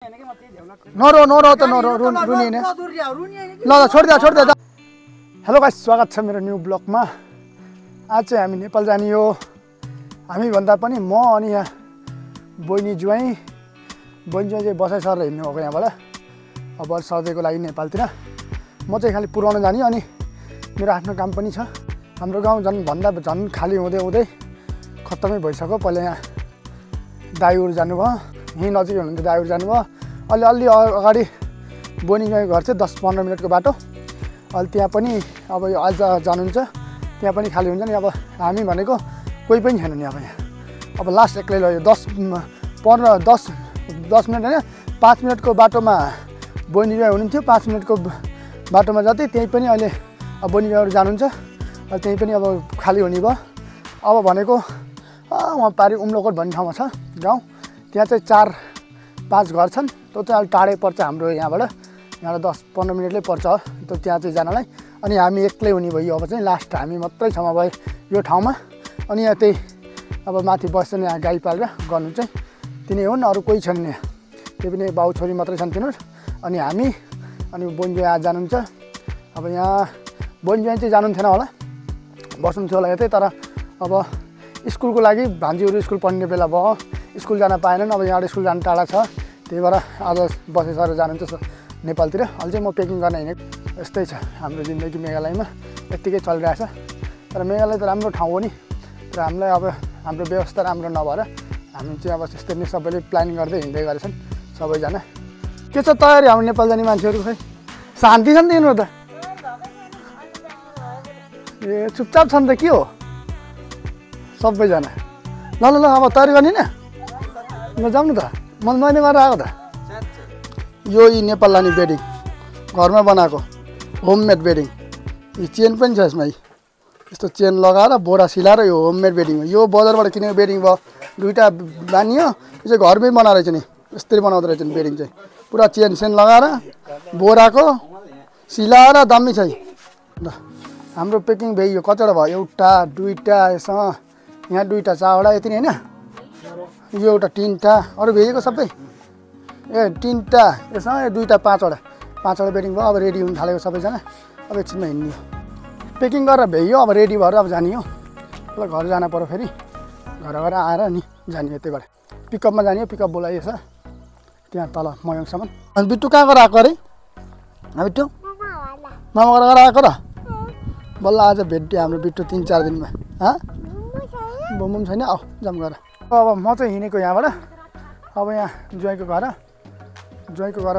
नरो नरो त नरो रुनी हैन ल ल छोडिदियो हेलो गाइस स्वागत छ मेरो न्यू ब्लगमा आज चाहिँ हामी नेपाल जाने हो हामी भन्दा पनि म अनि यहाँ बहिनी ज्वाइँ चाहिँ बसाइ सरेर हिँड्नु भएको यहाँबाट अब सधैँको लागि नेपालतिर म चाहिँ खालि पुराउन जाने अनि मेरो आफ्नो काम पनि छ हाम्रो गाउँ झन् खाली हुँदै खत्तमै भइसक्यो पहिला यहाँ दाइहरू जानुभयो यहीँ नजिकै हुनुहुन्थ्यो दाइहरू जानुभयो अलि अगाडि बहिनी घर चाहिँ 10-15 मिनटको बाटो अहिले त्यहाँ पनि अब आज जानुहुन्छ त्यहाँ पनि खाली हुन्छ नि अब हामी भनेको कोही पनि छैन नि अब यहाँ अब लास्ट एक्लै लग्यो 10 मिनट होइन 5 मिनटको बाटोमा बहिनी हुनुहुन्थ्यो 5 मिनटको बाटोमा जति त्यही पनि अहिले अब बहिनीहरू जानुहुन्छ अहिले त्यही पनि अब खाली हुने भयो अब भनेको वहाँ पारि उम्लोकोट भन्ने ठाउँमा छ गाउँ त्यहाँ चाहिँ 4-5 घर छन् त्यो चाहिँ अलिक टाढै पर्छ हाम्रो यहाँबाट 10-15 मिनटले पर्छ त्यो त्यहाँ चाहिँ जानलाई अनि हामी एक्लै हुने भयो अब चाहिँ लास्ट हामी मात्रै छौँ अब यो ठाउँमा अनि यहाँ त्यही अब माथि बस्छन् यहाँ गाई पालेर गर्नु चाहिँ तिनी हुन् अरू कोही छैन यहाँ त्यही पनि बाउ छोरी मात्रै छन् तिनीहरू अनि हामी अनि बहिनी आज जानुहुन्छ अब यहाँ बहिनी चाहिँ जानुहुन्थेन होला बस्नुहुन्थ्यो होला यतै तर अब स्कुलको लागि भान्जीहरू स्कुल पढ्ने बेला भयो स्कुल जान पाएनन् अब यहाँबाट स्कुल जानु टाढा छ त्यही भएर आज बसेर सर जानुहुन्छ नेपालतिर अहिले चाहिँ म पेकिङ गर्न हिँडेको यस्तै छ हाम्रो जिन्दगी मेघालयमा यत्तिकै चलिरहेछ तर मेघालय त राम्रो ठाउँ हो नि तर हामीलाई अब हाम्रो व्यवस्था राम्रो नभएर हामी चाहिँ अब त्यस्तै नै सबैले प्लानिङ गर्दै हिँड्दै गरेछन् सबैजना के छ तयारी हाम्रो नेपाल जाने मान्छेहरू खै शान्ति छ नि तिनीहरू त ए चुपचाप छन् त के हो सबैजना ल अब तयारी गर्ने न ल जाउँ न त मैले गरेर आएको त यो नेपाल लाने बेडिङ घरमा बनाएको होममेड बेडिङ यो चेन पनि छ यसमा यस्तो चेन लगाएर बोरा सिलाएर यो होममेड बेडिङ हो यो बजारबाट किनेको बेडिङ भयो दुईवटा बानियो यो चाहिँ घरमै बनाएर रहेछ नि यस्तरी बनाउँदो रहेछ नि बेडिङ चाहिँ पुरा चेन लगाएर बोराको सिलाएर दामी छ ल हाम्रो पेकिङ भइयो कतिवटा भयो एउटा दुईवटा यसमा यहाँ दुईवटा चारवटा यति नै होइन यो एउटा 3टा अरू भेजेको सबै ए 3टा यसमा दुईवटा 5वटा बेडिङ भयो अब रेडी हुन थालेको सबैजना अब एकछिनमा हिँड्ने पेकिङ गरेर भ्याइयो अब रेडी भएर अब जाने हो ल घर जान पर्यो फेरि घर आएर नि जाने यतैबाट पिकअपमा जाने हो पिकअप बोलाइएछ त्यहाँ तल मयङसम्म अनि बिट्टु कहाँ गएर आएको अरे बिट्टु मामा गएर आएको र बल्ल आज भेट्यो हाम्रो बिट्टु 3-4 दिनमा बुम छैन आऊ जाम गर अब म चाहिँ हिँडेको यहाँबाट अब यहाँ ज्वाइँको घर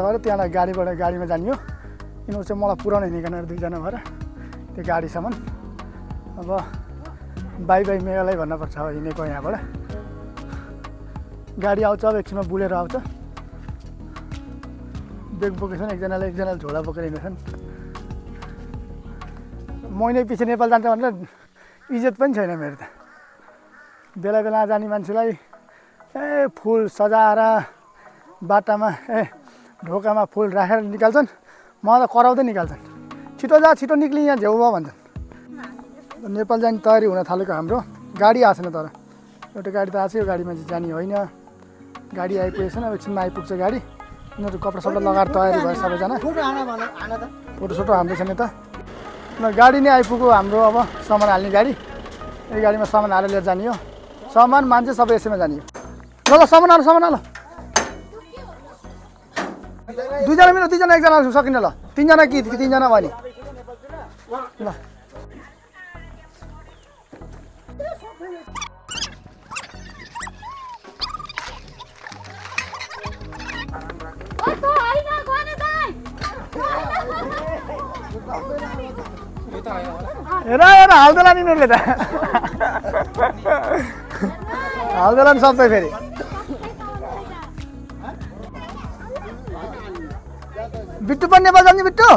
गएर त्यहाँलाई गाडीमा जाने हो यिनीहरू चाहिँ मलाई पुऱ्याउन हिँडेको दुईजना भएर त्यो गाडीसम्म अब बाई मेघालय भन्नुपर्छ अब हिँडेको यहाँबाट गाडी आउँछ अब एकछिनमा बुलेर आउँछ बेग बोकेछन् एकजनाले झोला बोकेर हिँडेछन् महिनै पछि नेपाल जान्छ भनेर इज्जत पनि छैन मेरो त बेला जाने मान्छेलाई फुल सजाएर बाटामा ढोकामा फुल राखेर निकाल्छन् मलाई त कराउँदै निकाल्छन् छिटो निक्ली यहाँ झेउ भयो भन्छन् नेपाल जाने तयारी हुन थालेको हाम्रो गाडी आएको छैन तर एउटा गाडी त आएको छ यो गाडीमा चाहिँ जाने होइन गाडी आइपुगेको छैन एकछिनमा आइपुग्छ गाडी यिनीहरू कपडा लगाएर तयारी भयो सबैजना फोटो हाल्दैछन् त गाडी नै आइपुग्यो हाम्रो अब सामान हाल्ने गाडी यो गाडीमा सामान हालेर लिएर जाने हो सामान मान्छे सबै यसैमा जाने हो ल सामान हाल दुईजना मिल्यो दुईजना एकजना सकिन ल 3जना कि 3जना भयो नि ल हेर हाल्दैला नि उनीहरूले त हाल्दैला नि सबै फेरि बिट्टु पनि नेपाल जाने बिट्टु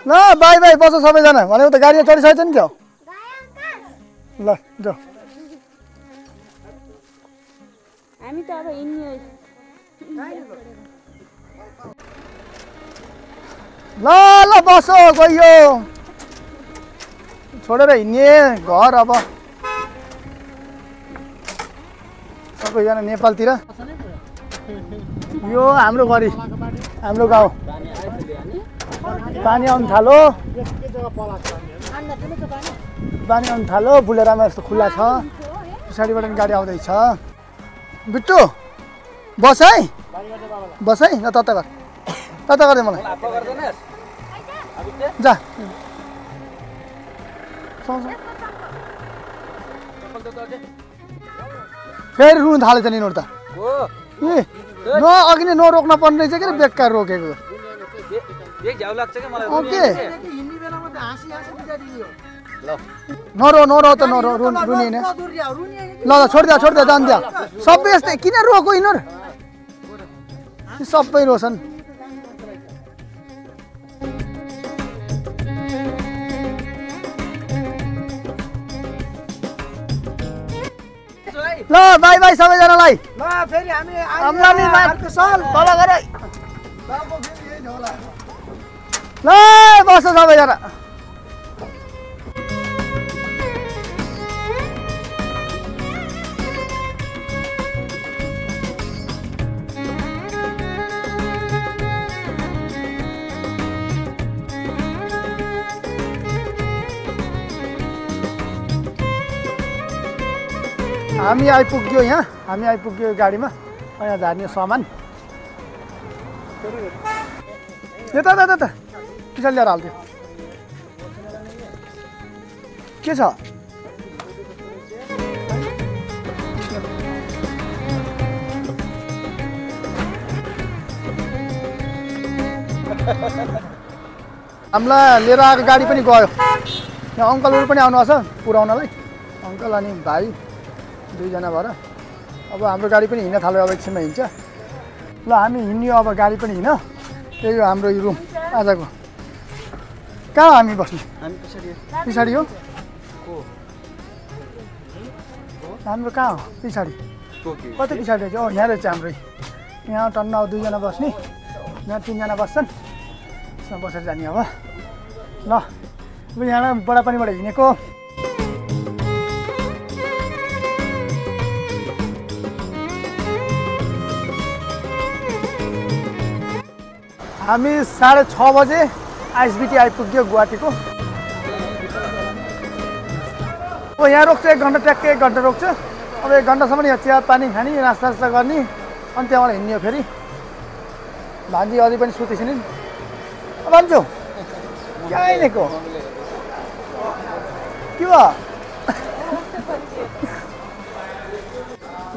ल बाई बस सबैजना भनेको त गाडीमा चढिसकेछ नि क्या ल जाऊ हामी त अब हिँड्ने ल बसो गयो छोडेर हिँड्ने घर अब सबैजना नेपालतिर यो हाम्रो घरी हाम्रो गाउँ पानी आउनु थाल्यो बुलेरामा यस्तो खुल्ला छ पछाडिबाट पनि गाडी आउँदैछ बिट्टु बस है ल तता गर्दै मलाई जा फेरि रुनु थालेछ नि नोट त अघि नै नरोक्न पर्ने रहेछ कि बेकार रोकेको नरो त नरो रुने ल छोडिदियो जान्दियो सबै यस्तै किन रोको यिनीहरू सबै रोछन् ल बाई बाई सबैजनालाई ल बस सबैजना हामी आइपुग्यो गाडीमा यहाँ झार्ने सामान यता पछाडि ल्याएर हाल्थ्यो के छ हामीलाई लिएर आएको गाडी पनि गयो यहाँ अङ्कलहरू पनि आउनु भएको छ पुऱ्याउनलाई अङ्कल अनि भाइ दुईजना भएर अब हाम्रो गाडी पनि हिँड्न थाल्यो अब एकछिनमा हिँड्छ ल हामी हिँड्यो अब गाडी पनि हिँड्यो त्यही हो हाम्रो यो रुम आजको कहाँ हामी बस्ने पछाडि हो हाम्रो कहाँ हो पछाडि कति पछाडि रहेछ यहाँ रहेछ हाम्रो यहाँ टन्न अब दुईजना बस्ने यहाँ तिनजना बस्छन् यसमा बसेर जाने अब ल अब यहाँ बडापानीबाट हिँडेको हामी 6:30 बजे आइएसबिटी आइपुग्यो गुवाहाटीको अब यहाँ रोक्छ 1 घन्टा ट्याक्कै 1 घन्टा रोक्छ अब 1 घन्टासम्म यहाँ चिया पानी खाने नास्ता गर्ने अनि त्यहाँबाट हिँड्यो फेरि भान्जी अझै पनि सुतेछन् नि भन्छु क्या हिँडेको के भयो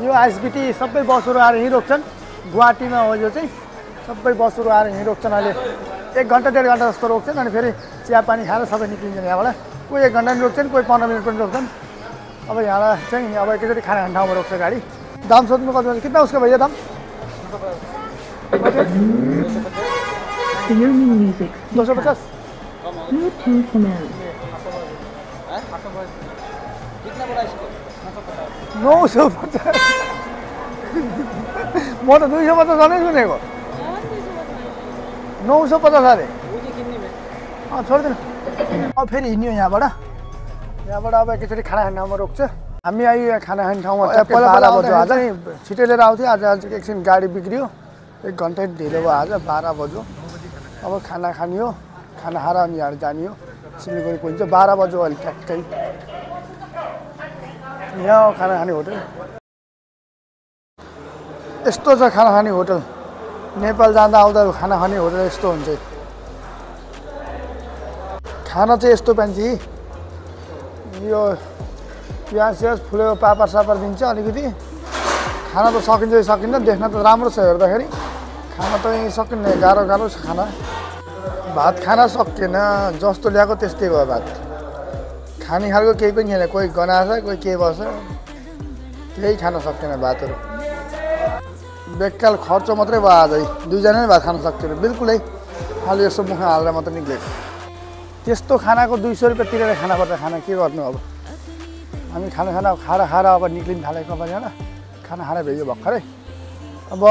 यो आइएसबिटी सबै बसहरू आएर यहीँ रोक्छन् गुवाहाटीमा हो यो चाहिँ सबै बसहरू आएर यहीँ रोक्छन् अहिले 1 घन्टा 1.5 घन्टा जस्तो रोक्छन् अनि फेरि चिया पानी खाएर सबै निक्लिन्छन् यहाँबाट कोही 1 घन्टा पनि रोक्छन् कोही 15 मिनट पनि रोक्छन् अब यहाँबाट चाहिँ अब एकैचोटि खाना खाने ठाउँमा रोक्छ गाडी दाम सोध्नु कति कितना उसको भैया दाम 250 म त 250 नै सुनेको 950 अरे छोडिदिनु अब फेरि हिँड्यो यहाँबाट अब एकैचोटि खाना खाने ठाउँमा रोक्छ हामी आयो यहाँ खाना खाने ठाउँमा पहिला 12 बज्यो आज छिटै लिएर आउँथ्यो आज एकछिन गाडी बिग्रियो 1 घन्टा ढिलो भयो आज 12 बज्यो अब खाना खानियो खाना खाएर अनि यहाँ जानियो सिलगढी पुगिन्छ 12 बज्यो अहिले ट्याक्कै यहाँ खाना खाने होटल यस्तो छ खाना खाने होटल नेपाल जाँदा आउँदा खाना खाने होटल यस्तो हुन्छ खाना चाहिँ यस्तो मान्छे यो प्याज फुलेको पापर सापर दिन्छ अलिकति खाना त सकिन्न देख्न त राम्रो छ हेर्दाखेरि खाना त सकिन्न गाह्रो छ खाना भात खाना सकिएन जस्तो ल्याएको त्यस्तै भयो भात खाने खालको केही पनि छैन कोही गनाछ कोही के बस्छ केही खान सकिएन भातहरू बेकाल खर्च मात्रै भयो आज दुईजना नै भात खान सक्दैन बिल्कुलै खालि यसो मुखमा हालेर मात्रै निक्लेको त्यस्तो खानाको 200 रुपियाँ तिरेर खाना पर्छ खाना के गर्नु अब हामी खाना खाएर अब निक्लिन थालेको सबैजना खाना खाएर भ्याइयो भर्खरै अब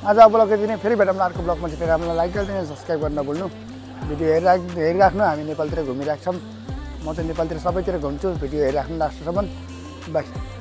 आज ब्लग यति नै फेरि भेटौँला अर्को ब्लगमा चाहिँ हामीलाई लाइक गरिदिनु सब्सक्राइब गर्न नभुल्नु भिडियो हेरिराख्नु हामी नेपालतिर घुमिरहेको छौँ म चाहिँ नेपालतिर सबैतिर घुम्छु भिडियो हेरिराख्नु लास्टसम्म बाई